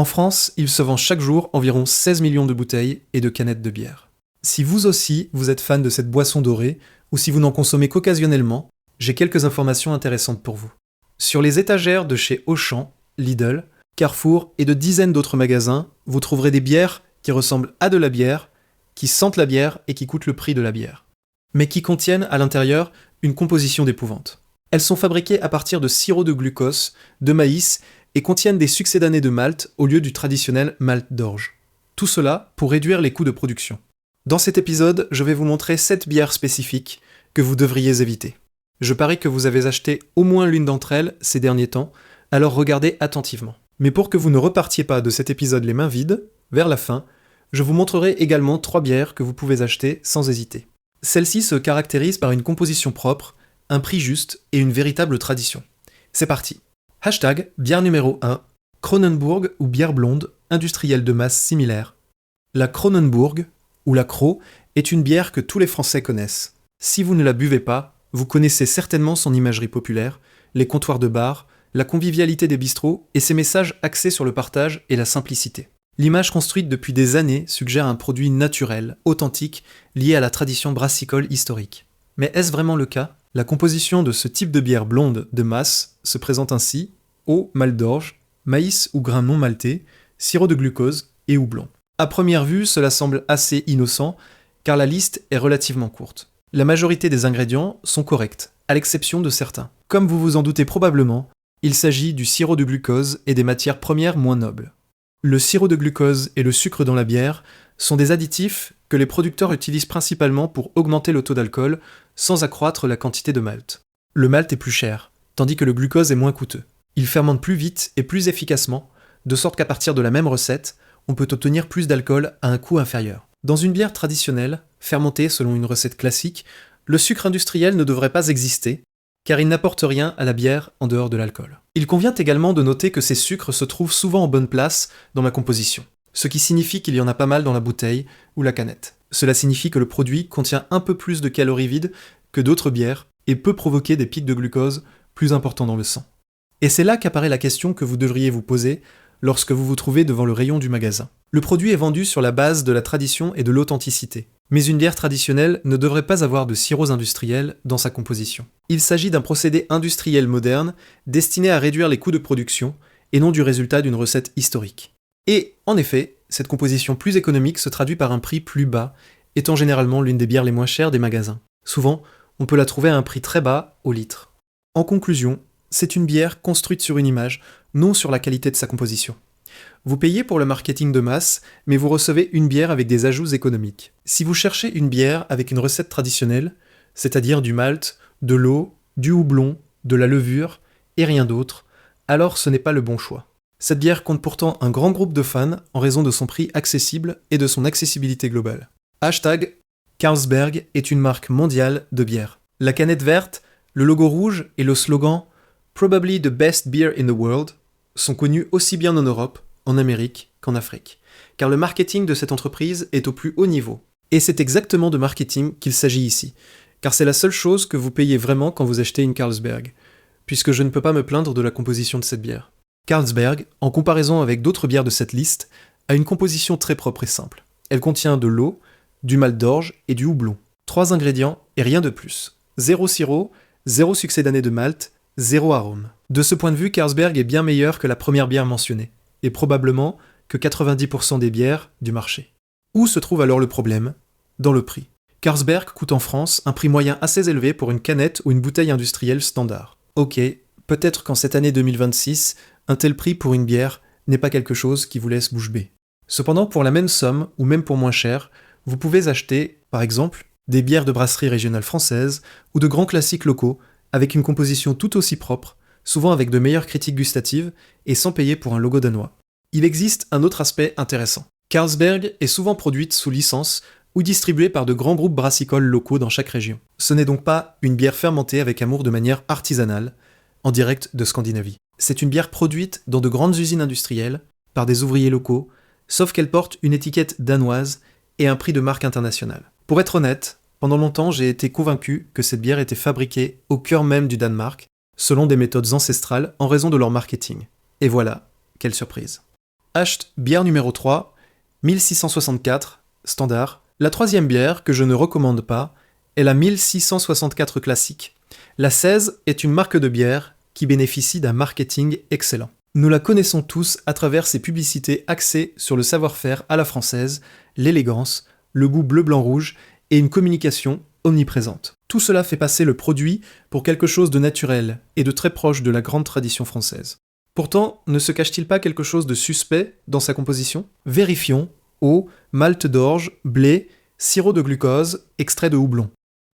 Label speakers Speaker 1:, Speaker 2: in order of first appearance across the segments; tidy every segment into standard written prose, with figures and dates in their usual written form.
Speaker 1: En France, il se vend chaque jour environ 16 millions de bouteilles et de canettes de bière. Si vous aussi, vous êtes fan de cette boisson dorée, ou si vous n'en consommez qu'occasionnellement, j'ai quelques informations intéressantes pour vous. Sur les étagères de chez Auchan, Lidl, Carrefour et de dizaines d'autres magasins, vous trouverez des bières qui ressemblent à de la bière, qui sentent la bière et qui coûtent le prix de la bière, mais qui contiennent à l'intérieur une composition d'épouvante. Elles sont fabriquées à partir de sirop de glucose, de maïs et contiennent des succédanés de malt au lieu du traditionnel malt d'orge. Tout cela pour réduire les coûts de production. Dans cet épisode, je vais vous montrer 7 bières spécifiques que vous devriez éviter. Je parie que vous avez acheté au moins l'une d'entre elles ces derniers temps, alors regardez attentivement. Mais pour que vous ne repartiez pas de cet épisode les mains vides, vers la fin, je vous montrerai également 3 bières que vous pouvez acheter sans hésiter. Celles-ci se caractérisent par une composition propre, un prix juste et une véritable tradition. C'est parti. Hashtag bière numéro 1, Kronenbourg ou bière blonde, industrielle de masse similaire. La Kronenbourg, ou la Kro, est une bière que tous les Français connaissent. Si vous ne la buvez pas, vous connaissez certainement son imagerie populaire, les comptoirs de bar, la convivialité des bistrots et ses messages axés sur le partage et la simplicité. L'image construite depuis des années suggère un produit naturel, authentique, lié à la tradition brassicole historique. Mais est-ce vraiment le cas ? La composition de ce type de bière blonde de masse se présente ainsi: eau, malt d'orge, maïs ou grains non maltés, sirop de glucose et houblon. À première vue, cela semble assez innocent, car la liste est relativement courte. La majorité des ingrédients sont corrects, à l'exception de certains. Comme vous vous en doutez probablement, il s'agit du sirop de glucose et des matières premières moins nobles. Le sirop de glucose et le sucre dans la bière sont des additifs que les producteurs utilisent principalement pour augmenter le taux d'alcool sans accroître la quantité de malt. Le malt est plus cher, tandis que le glucose est moins coûteux. Il fermente plus vite et plus efficacement, de sorte qu'à partir de la même recette, on peut obtenir plus d'alcool à un coût inférieur. Dans une bière traditionnelle, fermentée selon une recette classique, le sucre industriel ne devrait pas exister, car il n'apporte rien à la bière en dehors de l'alcool. Il convient également de noter que ces sucres se trouvent souvent en bonne place dans la composition, ce qui signifie qu'il y en a pas mal dans la bouteille ou la canette. Cela signifie que le produit contient un peu plus de calories vides que d'autres bières et peut provoquer des pics de glucose plus importants dans le sang. Et c'est là qu'apparaît la question que vous devriez vous poser lorsque vous vous trouvez devant le rayon du magasin. Le produit est vendu sur la base de la tradition et de l'authenticité. Mais une bière traditionnelle ne devrait pas avoir de sirops industriels dans sa composition. Il s'agit d'un procédé industriel moderne destiné à réduire les coûts de production et non du résultat d'une recette historique. Et, en effet, cette composition plus économique se traduit par un prix plus bas, étant généralement l'une des bières les moins chères des magasins. Souvent, on peut la trouver à un prix très bas au litre. En conclusion, c'est une bière construite sur une image, non sur la qualité de sa composition. Vous payez pour le marketing de masse, mais vous recevez une bière avec des ajouts économiques. Si vous cherchez une bière avec une recette traditionnelle, c'est-à-dire du malt, de l'eau, du houblon, de la levure et rien d'autre, alors ce n'est pas le bon choix. Cette bière compte pourtant un grand groupe de fans en raison de son prix accessible et de son accessibilité globale. Hashtag Carlsberg est une marque mondiale de bière. La canette verte, le logo rouge et le slogan « Probably the best beer in the world » sont connus aussi bien en Europe, en Amérique qu'en Afrique, car le marketing de cette entreprise est au plus haut niveau. Et c'est exactement de marketing qu'il s'agit ici, car c'est la seule chose que vous payez vraiment quand vous achetez une Carlsberg, puisque je ne peux pas me plaindre de la composition de cette bière. Carlsberg, en comparaison avec d'autres bières de cette liste, a une composition très propre et simple. Elle contient de l'eau, du malt d'orge et du houblon. 3 ingrédients et rien de plus. 0 sirop, 0 succédané de malt, 0 arôme. De ce point de vue, Carlsberg est bien meilleure que la première bière mentionnée, et probablement que 90% des bières du marché. Où se trouve alors le problème ? Dans le prix. Carlsberg coûte en France un prix moyen assez élevé pour une canette ou une bouteille industrielle standard. Ok, peut-être qu'en cette année 2026, un tel prix pour une bière n'est pas quelque chose qui vous laisse bouche bée. Cependant, pour la même somme, ou même pour moins cher, vous pouvez acheter, par exemple, des bières de brasserie régionale française ou de grands classiques locaux avec une composition tout aussi propre, souvent avec de meilleures critiques gustatives et sans payer pour un logo danois. Il existe un autre aspect intéressant. Carlsberg est souvent produite sous licence ou distribuée par de grands groupes brassicoles locaux dans chaque région. Ce n'est donc pas une bière fermentée avec amour de manière artisanale, en direct de Scandinavie. C'est une bière produite dans de grandes usines industrielles, par des ouvriers locaux, sauf qu'elle porte une étiquette danoise et un prix de marque internationale. Pour être honnête, pendant longtemps j'ai été convaincu que cette bière était fabriquée au cœur même du Danemark, selon des méthodes ancestrales en raison de leur marketing. Et voilà, quelle surprise. Hacht, bière numéro 3, 1664, standard. La troisième bière, que je ne recommande pas, est la 1664 classique. La 16 est une marque de bière qui bénéficie d'un marketing excellent. Nous la connaissons tous à travers ses publicités axées sur le savoir-faire à la française, l'élégance, le goût bleu-blanc-rouge et une communication omniprésente. Tout cela fait passer le produit pour quelque chose de naturel et de très proche de la grande tradition française. Pourtant, ne se cache-t-il pas quelque chose de suspect dans sa composition ? Vérifions: eau, malt d'orge, blé, sirop de glucose, extrait de houblon.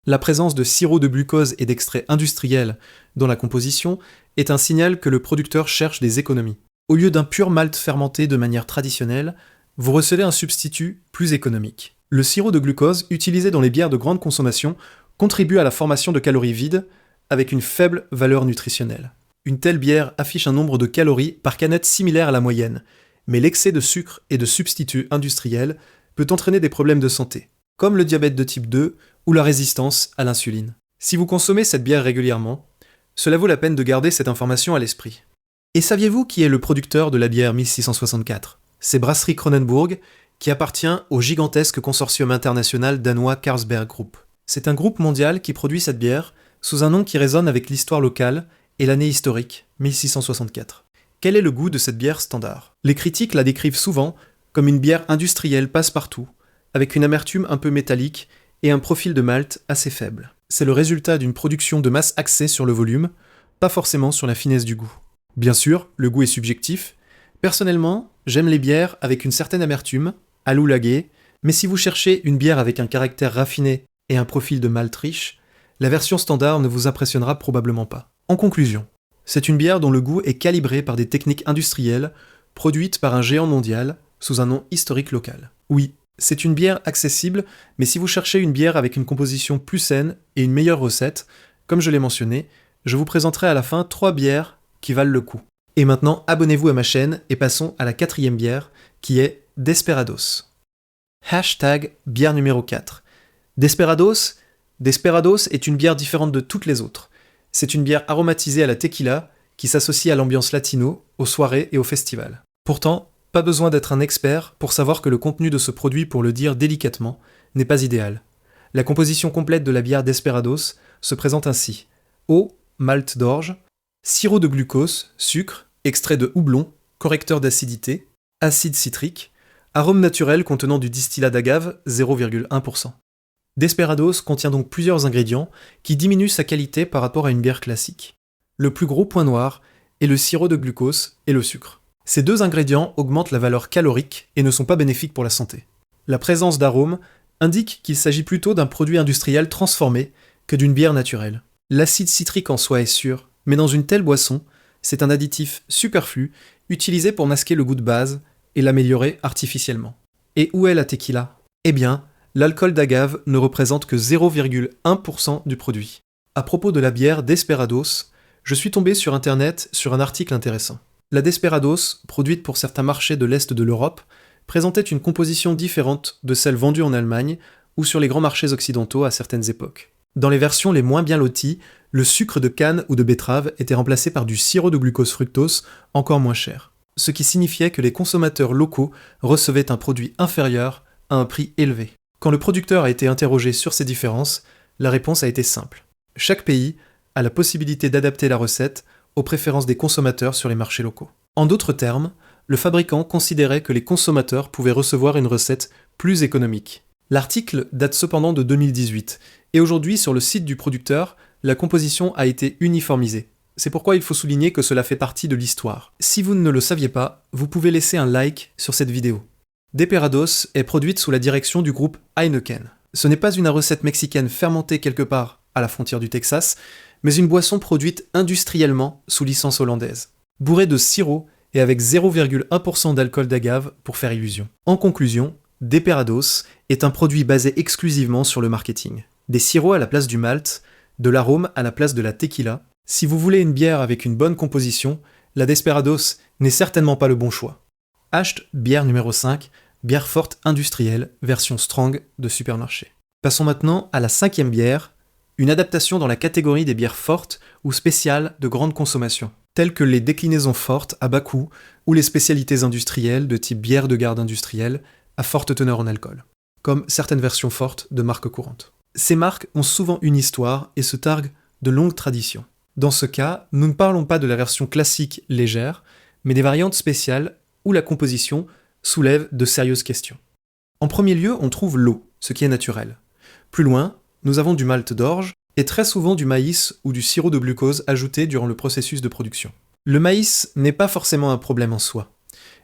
Speaker 1: La présence de sirop de glucose et d'extrait industriel dans la composition est un signal que le producteur cherche des économies. Au lieu d'un pur malt fermenté de manière traditionnelle, vous recevez un substitut plus économique. Le sirop de glucose utilisé dans les bières de grande consommation contribue à la formation de calories vides avec une faible valeur nutritionnelle. Une telle bière affiche un nombre de calories par canette similaire à la moyenne, mais l'excès de sucre et de substituts industriels peut entraîner des problèmes de santé, comme le diabète de type 2 ou la résistance à l'insuline. Si vous consommez cette bière régulièrement, cela vaut la peine de garder cette information à l'esprit. Et saviez-vous qui est le producteur de la bière 1664 ? C'est Brasserie Kronenbourg, qui appartient au gigantesque consortium international danois Carlsberg Group. C'est un groupe mondial qui produit cette bière sous un nom qui résonne avec l'histoire locale et l'année historique, 1664. Quel est le goût de cette bière standard ? Les critiques la décrivent souvent comme une bière industrielle passe-partout, avec une amertume un peu métallique et un profil de malt assez faible. C'est le résultat d'une production de masse axée sur le volume, pas forcément sur la finesse du goût. Bien sûr, le goût est subjectif. Personnellement, j'aime les bières avec une certaine amertume, à l'oulaguet, mais si vous cherchez une bière avec un caractère raffiné et un profil de malt riche, la version standard ne vous impressionnera probablement pas. En conclusion, c'est une bière dont le goût est calibré par des techniques industrielles produites par un géant mondial sous un nom historique local. Oui, c'est une bière accessible, mais si vous cherchez une bière avec une composition plus saine et une meilleure recette, comme je l'ai mentionné, je vous présenterai à la fin 3 bières qui valent le coup. Et maintenant, abonnez-vous à ma chaîne et passons à la 4e bière, qui est Desperados. Hashtag bière numéro 4. Desperados est une bière différente de toutes les autres. C'est une bière aromatisée à la tequila qui s'associe à l'ambiance latino, aux soirées et aux festivals. Pourtant, pas besoin d'être un expert pour savoir que le contenu de ce produit, pour le dire délicatement, n'est pas idéal. La composition complète de la bière Desperados se présente ainsi: eau, malt d'orge, sirop de glucose, sucre, extrait de houblon, correcteur d'acidité, acide citrique, arôme naturel contenant du distillat d'agave 0,1%. Desperados contient donc plusieurs ingrédients qui diminuent sa qualité par rapport à une bière classique. Le plus gros point noir est le sirop de glucose et le sucre. Ces 2 ingrédients augmentent la valeur calorique et ne sont pas bénéfiques pour la santé. La présence d'arômes indique qu'il s'agit plutôt d'un produit industriel transformé que d'une bière naturelle. L'acide citrique en soi est sûr, mais dans une telle boisson, c'est un additif superflu utilisé pour masquer le goût de base et l'améliorer artificiellement. Et où est la tequila ? Eh bien, l'alcool d'agave ne représente que 0,1% du produit. À propos de la bière Desperados, je suis tombé sur internet sur un article intéressant. La Desperados, produite pour certains marchés de l'Est de l'Europe, présentait une composition différente de celle vendue en Allemagne ou sur les grands marchés occidentaux à certaines époques. Dans les versions les moins bien loties, le sucre de canne ou de betterave était remplacé par du sirop de glucose fructose encore moins cher, ce qui signifiait que les consommateurs locaux recevaient un produit inférieur à un prix élevé. Quand le producteur a été interrogé sur ces différences, la réponse a été simple. Chaque pays a la possibilité d'adapter la recette aux préférences des consommateurs sur les marchés locaux. En d'autres termes, le fabricant considérait que les consommateurs pouvaient recevoir une recette plus économique. L'article date cependant de 2018, et aujourd'hui sur le site du producteur, la composition a été uniformisée. C'est pourquoi il faut souligner que cela fait partie de l'histoire. Si vous ne le saviez pas, vous pouvez laisser un like sur cette vidéo. Desperados est produite sous la direction du groupe Heineken. Ce n'est pas une recette mexicaine fermentée quelque part à la frontière du Texas, mais une boisson produite industriellement sous licence hollandaise, bourrée de sirop et avec 0,1% d'alcool d'agave pour faire illusion. En conclusion, Desperados est un produit basé exclusivement sur le marketing. Des sirops à la place du malt, de l'arôme à la place de la tequila. Si vous voulez une bière avec une bonne composition, la Desperados n'est certainement pas le bon choix. Hacht, bière numéro 5, bière forte industrielle, version strong de supermarché. Passons maintenant à la 5e bière, une adaptation dans la catégorie des bières fortes ou spéciales de grande consommation. telles que les déclinaisons fortes à bas coût ou les spécialités industrielles de type bière de garde industrielle à forte teneur en alcool, comme certaines versions fortes de marques courantes. Ces marques ont souvent une histoire et se targuent de longues traditions. Dans ce cas, nous ne parlons pas de la version classique légère, mais des variantes spéciales où la composition soulève de sérieuses questions. En premier lieu, on trouve l'eau, ce qui est naturel. Plus loin, nous avons du malt d'orge et très souvent du maïs ou du sirop de glucose ajouté durant le processus de production. Le maïs n'est pas forcément un problème en soi,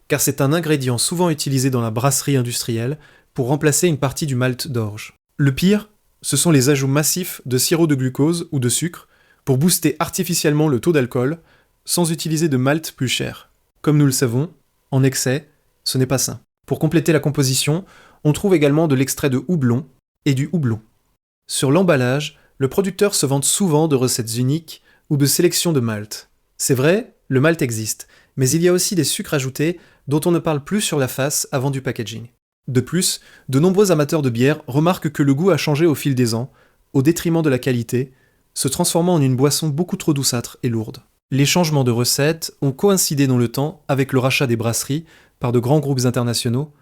Speaker 1: car c'est un ingrédient souvent utilisé dans la brasserie industrielle pour remplacer une partie du malt d'orge. Le pire, ce sont les ajouts massifs de sirop de glucose ou de sucre pour booster artificiellement le taux d'alcool sans utiliser de malt plus cher. Comme nous le savons, en excès, ce n'est pas sain. Pour compléter la composition, on trouve également de l'extrait de houblon et du houblon. Sur l'emballage, le producteur se vante souvent de recettes uniques ou de sélection de malt. C'est vrai, le malt existe, mais il y a aussi des sucres ajoutés dont on ne parle plus sur la face avant du packaging. De plus, de nombreux amateurs de bière remarquent que le goût a changé au fil des ans, au détriment de la qualité, se transformant en une boisson beaucoup trop douceâtre et lourde. Les changements de recettes ont coïncidé dans le temps avec le rachat des brasseries par de grands groupes internationaux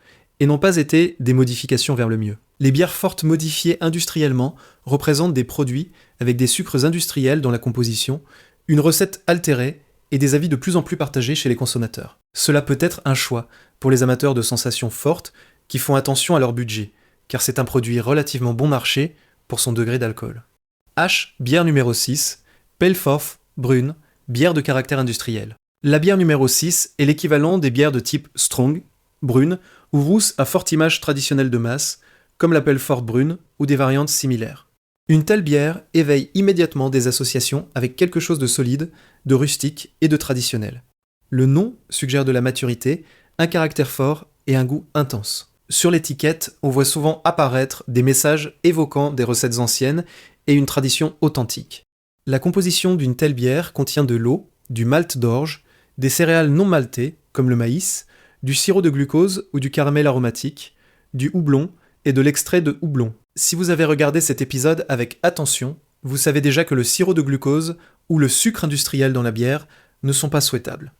Speaker 1: et n'ont pas été des modifications vers le mieux. Les bières fortes modifiées industriellement représentent des produits avec des sucres industriels dans la composition, une recette altérée et des avis de plus en plus partagés chez les consommateurs. Cela peut être un choix pour les amateurs de sensations fortes qui font attention à leur budget, car c'est un produit relativement bon marché pour son degré d'alcool. H, bière numéro 6, Pelforth brune, bière de caractère industriel. La bière numéro 6 est l'équivalent des bières de type strong, brune, ou rousse à forte image traditionnelle de masse, comme la Pelforth brune ou des variantes similaires. Une telle bière éveille immédiatement des associations avec quelque chose de solide, de rustique et de traditionnel. Le nom suggère de la maturité, un caractère fort et un goût intense. Sur l'étiquette, on voit souvent apparaître des messages évoquant des recettes anciennes et une tradition authentique. La composition d'une telle bière contient de l'eau, du malt d'orge, des céréales non maltées, comme le maïs, du sirop de glucose ou du caramel aromatique, du houblon et de l'extrait de houblon. Si vous avez regardé cet épisode avec attention, vous savez déjà que le sirop de glucose ou le sucre industriel dans la bière ne sont pas souhaitables.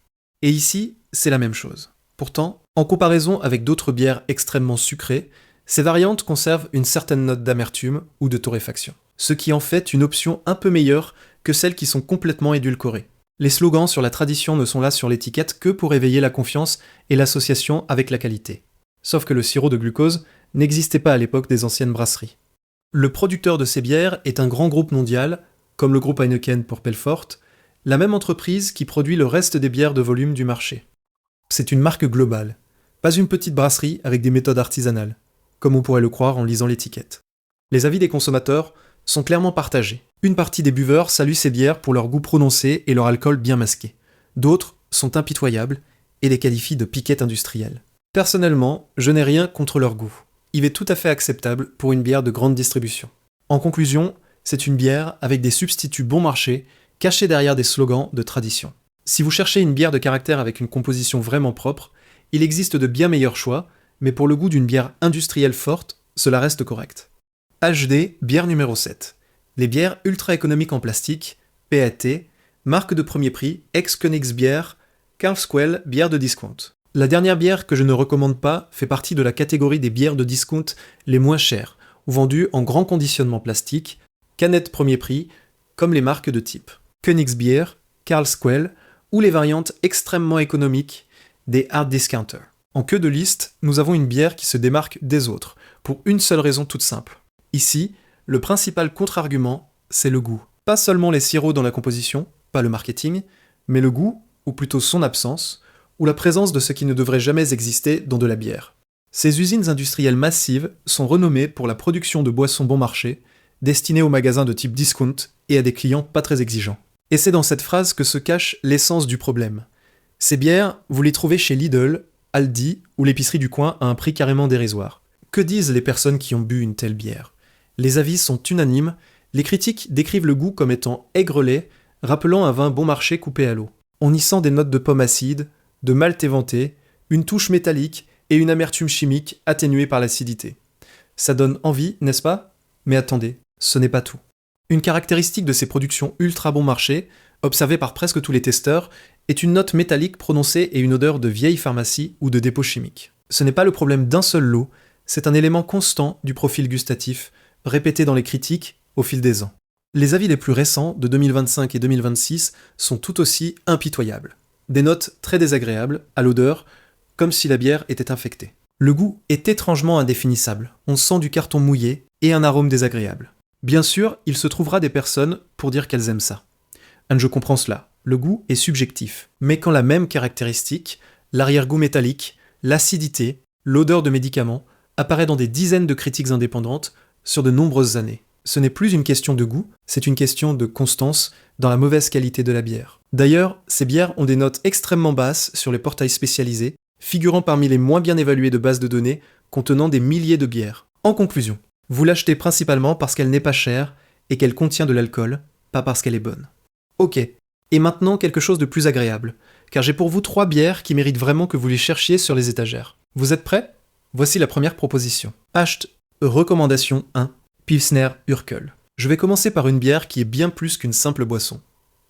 Speaker 1: Et ici, c'est la même chose. Pourtant, en comparaison avec d'autres bières extrêmement sucrées, ces variantes conservent une certaine note d'amertume ou de torréfaction, ce qui en fait une option un peu meilleure que celles qui sont complètement édulcorées. Les slogans sur la tradition ne sont là sur l'étiquette que pour éveiller la confiance et l'association avec la qualité. Sauf que le sirop de glucose n'existait pas à l'époque des anciennes brasseries. Le producteur de ces bières est un grand groupe mondial, comme le groupe Heineken pour Pelforth, la même entreprise qui produit le reste des bières de volume du marché. C'est une marque globale, pas une petite brasserie avec des méthodes artisanales, comme on pourrait le croire en lisant l'étiquette. Les avis des consommateurs sont clairement partagés. Une partie des buveurs salue ces bières pour leur goût prononcé et leur alcool bien masqué. D'autres sont impitoyables et les qualifient de piquettes industrielles. Personnellement, je n'ai rien contre leur goût. Il est tout à fait acceptable pour une bière de grande distribution. En conclusion, c'est une bière avec des substituts bon marché, cachés derrière des slogans de tradition. Si vous cherchez une bière de caractère avec une composition vraiment propre, il existe de bien meilleurs choix, mais pour le goût d'une bière industrielle forte, cela reste correct. HD, bière numéro 7. Les bières ultra économiques en plastique, PAT, marque de premier prix, ex-Königsbier, Carlsquell, bière de discount. La dernière bière que je ne recommande pas fait partie de la catégorie des bières de discount les moins chères, ou vendues en grand conditionnement plastique, canettes premier prix, comme les marques de type Königsbier, Carlsquell, ou les variantes extrêmement économiques des hard discounters. En queue de liste, nous avons une bière qui se démarque des autres, pour une seule raison toute simple. Ici, le principal contre-argument, c'est le goût. Pas seulement les sirops dans la composition, pas le marketing, mais le goût, ou plutôt son absence, ou la présence de ce qui ne devrait jamais exister dans de la bière. Ces usines industrielles massives sont renommées pour la production de boissons bon marché, destinées aux magasins de type discount et à des clients pas très exigeants. Et c'est dans cette phrase que se cache l'essence du problème. Ces bières, vous les trouvez chez Lidl, Aldi ou l'épicerie du coin à un prix carrément dérisoire. Que disent les personnes qui ont bu une telle bière ? Les avis sont unanimes, les critiques décrivent le goût comme étant aigre-lait, rappelant un vin bon marché coupé à l'eau. On y sent des notes de pomme acide, de malt éventé, une touche métallique et une amertume chimique atténuée par l'acidité. Ça donne envie, n'est-ce pas ? Mais attendez, ce n'est pas tout. Une caractéristique de ces productions ultra bon marché observée par presque tous les testeurs, est une note métallique prononcée et une odeur de vieille pharmacie ou de dépôt chimique. Ce n'est pas le problème d'un seul lot, c'est un élément constant du profil gustatif, répété dans les critiques au fil des ans. Les avis les plus récents, de 2025 et 2026, sont tout aussi impitoyables. Des notes très désagréables, à l'odeur, comme si la bière était infectée. Le goût est étrangement indéfinissable, on sent du carton mouillé et un arôme désagréable. Bien sûr, il se trouvera des personnes pour dire qu'elles aiment ça. Je comprends cela, le goût est subjectif, mais quand la même caractéristique, l'arrière-goût métallique, l'acidité, l'odeur de médicaments, apparaît dans des dizaines de critiques indépendantes sur de nombreuses années. Ce n'est plus une question de goût, c'est une question de constance dans la mauvaise qualité de la bière. D'ailleurs, ces bières ont des notes extrêmement basses sur les portails spécialisés, figurant parmi les moins bien évaluées de bases de données contenant des milliers de bières. En conclusion, vous l'achetez principalement parce qu'elle n'est pas chère et qu'elle contient de l'alcool, pas parce qu'elle est bonne. Ok, et maintenant quelque chose de plus agréable, car j'ai pour vous 3 bières qui méritent vraiment que vous les cherchiez sur les étagères. Vous êtes prêts ? Voici la première proposition. Recommandation 1. Pilsner Urquell. Je vais commencer par une bière qui est bien plus qu'une simple boisson.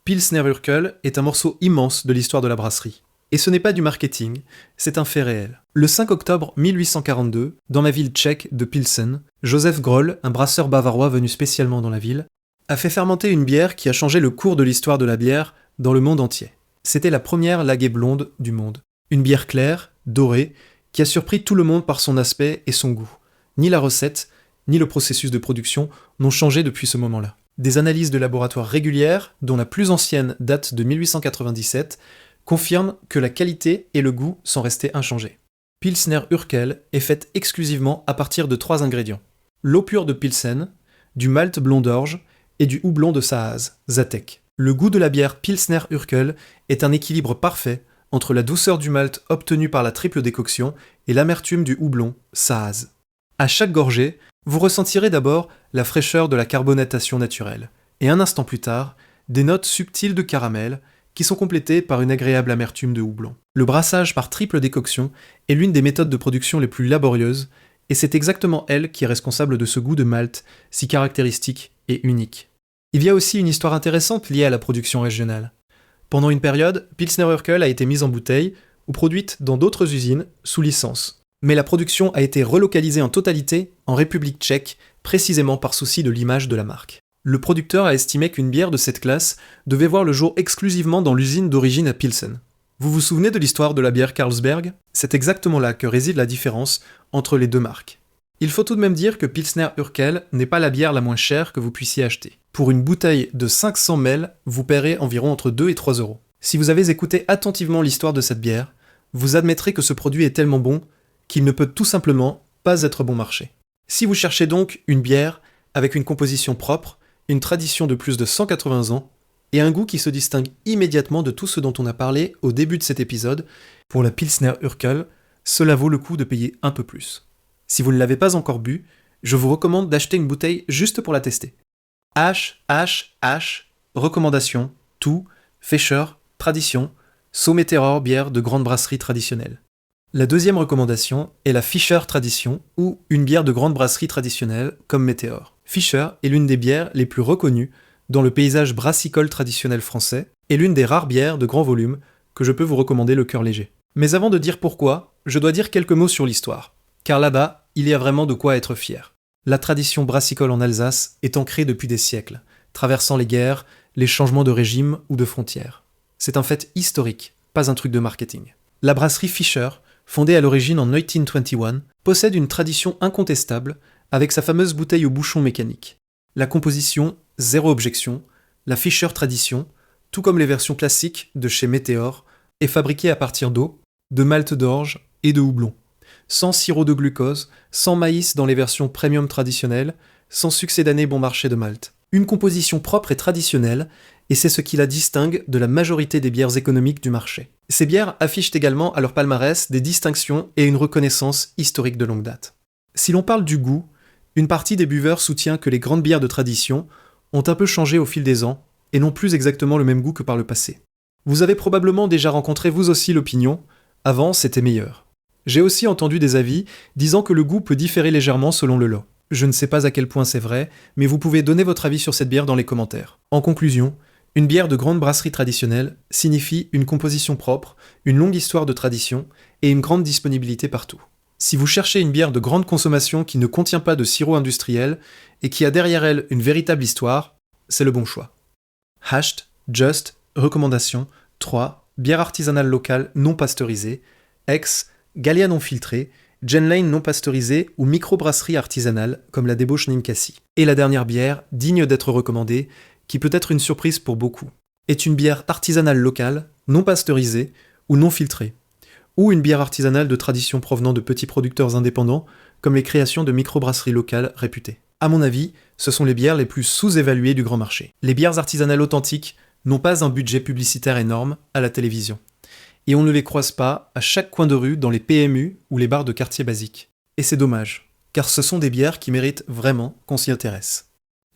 Speaker 1: Pilsner Urquell est un morceau immense de l'histoire de la brasserie. Et ce n'est pas du marketing, c'est un fait réel. Le 5 octobre 1842, dans la ville tchèque de Pilsen, Josef Groll, un brasseur bavarois venu spécialement dans la ville, a fait fermenter une bière qui a changé le cours de l'histoire de la bière dans le monde entier. C'était la première lager blonde du monde. Une bière claire, dorée, qui a surpris tout le monde par son aspect et son goût. Ni la recette, ni le processus de production n'ont changé depuis ce moment-là. Des analyses de laboratoire régulières, dont la plus ancienne date de 1897, confirment que la qualité et le goût sont restés inchangés. Pilsner Urquell est faite exclusivement à partir de 3 ingrédients. L'eau pure de Pilsen, du malt blond d'orge et du houblon de Saaz, Zatek. Le goût de la bière Pilsner Urquell est un équilibre parfait entre la douceur du malt obtenue par la triple décoction et l'amertume du houblon, Saaz. À chaque gorgée, vous ressentirez d'abord la fraîcheur de la carbonatation naturelle, et un instant plus tard, des notes subtiles de caramel qui sont complétées par une agréable amertume de houblon. Le brassage par triple décoction est l'une des méthodes de production les plus laborieuses, et c'est exactement elle qui est responsable de ce goût de malt si caractéristique et unique. Il y a aussi une histoire intéressante liée à la production régionale. Pendant une période, Pilsner Urquell a été mise en bouteille ou produite dans d'autres usines sous licence. Mais la production a été relocalisée en totalité en République tchèque, précisément par souci de l'image de la marque. Le producteur a estimé qu'une bière de cette classe devait voir le jour exclusivement dans l'usine d'origine à Pilsen. Vous vous souvenez de l'histoire de la bière Carlsberg ? C'est exactement là que réside la différence entre les deux marques. Il faut tout de même dire que Pilsner Urquell n'est pas la bière la moins chère que vous puissiez acheter. Pour une bouteille de 500 ml, vous paierez environ entre 2 et 3 euros. Si vous avez écouté attentivement l'histoire de cette bière, vous admettrez que ce produit est tellement bon qu'il ne peut tout simplement pas être bon marché. Si vous cherchez donc une bière avec une composition propre, une tradition de plus de 180 ans et un goût qui se distingue immédiatement de tout ce dont on a parlé au début de cet épisode, pour la Pilsner Urquell, cela vaut le coup de payer un peu plus. Si vous ne l'avez pas encore bu, je vous recommande d'acheter une bouteille juste pour la tester. Recommandation, tout, Fischer, tradition, Sommeterror bière de grande brasserie traditionnelle. La deuxième recommandation est la Fischer Tradition, ou une bière de grande brasserie traditionnelle, comme Météor. Fischer est l'une des bières les plus reconnues dans le paysage brassicole traditionnel français, et l'une des rares bières de grand volume que je peux vous recommander le cœur léger. Mais avant de dire pourquoi, je dois dire quelques mots sur l'histoire, car là-bas, il y a vraiment de quoi être fier. La tradition brassicole en Alsace est ancrée depuis des siècles, traversant les guerres, les changements de régime ou de frontières. C'est un fait historique, pas un truc de marketing. La brasserie Fischer, fondée à l'origine en 1821, possède une tradition incontestable avec sa fameuse bouteille au bouchon mécanique. La composition, zéro objection, la Fischer Tradition, tout comme les versions classiques de chez Météor, est fabriquée à partir d'eau, de malt d'orge et de houblon. Sans sirop de glucose, sans maïs dans les versions premium traditionnelles, sans succédané bon marché de malt. Une composition propre et traditionnelle, et c'est ce qui la distingue de la majorité des bières économiques du marché. Ces bières affichent également à leur palmarès des distinctions et une reconnaissance historique de longue date. Si l'on parle du goût, une partie des buveurs soutient que les grandes bières de tradition ont un peu changé au fil des ans et n'ont plus exactement le même goût que par le passé. Vous avez probablement déjà rencontré vous aussi l'opinion « avant c'était meilleur ». J'ai aussi entendu des avis disant que le goût peut différer légèrement selon le lot. Je ne sais pas à quel point c'est vrai, mais vous pouvez donner votre avis sur cette bière dans les commentaires. En conclusion, Une bière de grande brasserie traditionnelle signifie une composition propre, une longue histoire de tradition et une grande disponibilité partout. Si vous cherchez une bière de grande consommation qui ne contient pas de sirop industriel et qui a derrière elle une véritable histoire, c'est le bon choix. Hashed, Just, recommandation 3, bière artisanale locale non pasteurisée, Ex, Gallia non filtrée, Gen Lane non pasteurisée ou microbrasserie artisanale comme la débauche Ninkasi. Et la dernière bière, digne d'être recommandée, qui peut être une surprise pour beaucoup, est une bière artisanale locale, non pasteurisée ou non filtrée, ou une bière artisanale de tradition provenant de petits producteurs indépendants, comme les créations de microbrasseries locales réputées. À mon avis, ce sont les bières les plus sous-évaluées du grand marché. Les bières artisanales authentiques n'ont pas un budget publicitaire énorme à la télévision. Et on ne les croise pas à chaque coin de rue dans les PMU ou les bars de quartier basiques. Et c'est dommage, car ce sont des bières qui méritent vraiment qu'on s'y intéresse.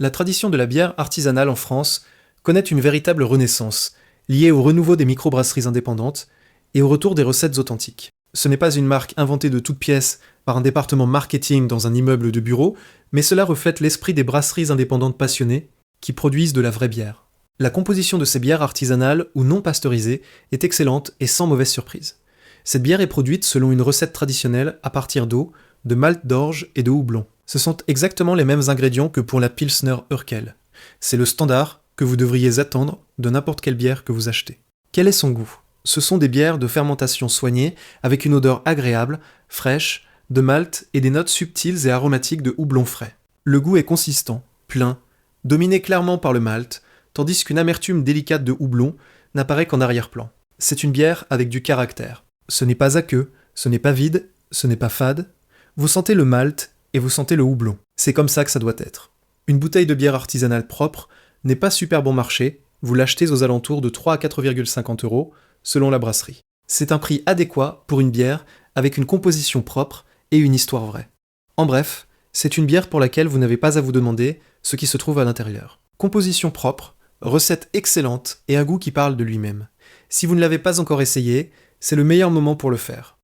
Speaker 1: La tradition de la bière artisanale en France connaît une véritable renaissance, liée au renouveau des microbrasseries indépendantes et au retour des recettes authentiques. Ce n'est pas une marque inventée de toutes pièces par un département marketing dans un immeuble de bureau, mais cela reflète l'esprit des brasseries indépendantes passionnées qui produisent de la vraie bière. La composition de ces bières artisanales ou non pasteurisées est excellente et sans mauvaise surprise. Cette bière est produite selon une recette traditionnelle à partir d'eau, de malt d'orge et de houblon. Ce sont exactement les mêmes ingrédients que pour la Pilsner Urquell. C'est le standard que vous devriez attendre de n'importe quelle bière que vous achetez. Quel est son goût ? Ce sont des bières de fermentation soignée avec une odeur agréable, fraîche, de malt et des notes subtiles et aromatiques de houblon frais. Le goût est consistant, plein, dominé clairement par le malt, tandis qu'une amertume délicate de houblon n'apparaît qu'en arrière-plan. C'est une bière avec du caractère. Ce n'est pas aqueux, ce n'est pas vide, ce n'est pas fade. Vous sentez le malt et vous sentez le houblon. C'est comme ça que ça doit être. Une bouteille de bière artisanale propre n'est pas super bon marché, vous l'achetez aux alentours de 3 à 4,50 € selon la brasserie. C'est un prix adéquat pour une bière avec une composition propre et une histoire vraie. En bref, c'est une bière pour laquelle vous n'avez pas à vous demander ce qui se trouve à l'intérieur. Composition propre, recette excellente et un goût qui parle de lui-même. Si vous ne l'avez pas encore essayé, c'est le meilleur moment pour le faire.